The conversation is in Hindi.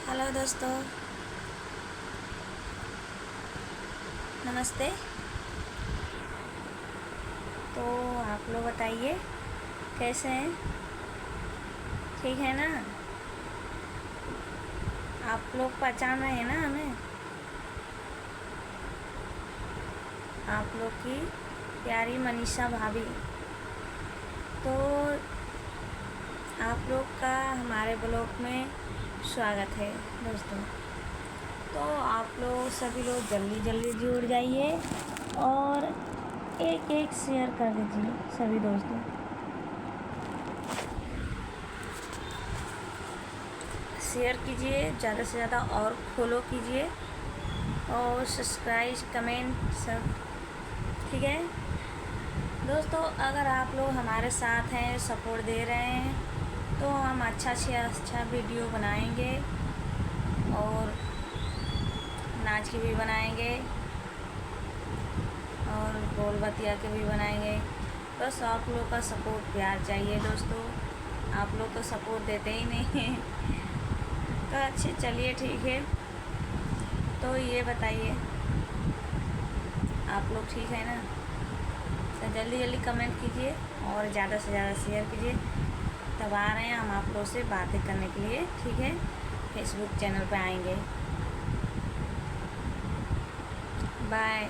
हेलो दोस्तों, नमस्ते। तो आप लोग बताइए कैसे हैं? ठीक है ना? आप लोग पहचान रहे हैं ना हमें? आप लोग की प्यारी मनीषा भाभी। तो आप लोग का हमारे ब्लॉग में स्वागत है दोस्तों। तो आप लोग सभी लोग जल्दी जल्दी जुड़ जाइए और एक एक शेयर कर दीजिए सभी दोस्तों। शेयर कीजिए ज़्यादा से ज़्यादा और फॉलो कीजिए और सब्सक्राइब कमेंट सब। ठीक है दोस्तों, अगर आप लोग हमारे साथ हैं, सपोर्ट दे रहे हैं, तो हम अच्छा से अच्छा वीडियो बनाएंगे और नाच के भी बनाएंगे और बोल बतिया के भी बनाएंगे। बस आप लोग का सपोर्ट प्यार चाहिए दोस्तों। आप लोग तो सपोर्ट देते ही नहीं हैं। तो अच्छे, चलिए ठीक है। तो ये बताइए आप लोग ठीक है ना? तो जल्दी जल्दी कमेंट कीजिए और ज़्यादा से ज़्यादा शेयर कीजिए। तब आ रहे हैं हम आप लोग से बातें करने के लिए। ठीक है, फेसबुक चैनल पे आएंगे। बाय।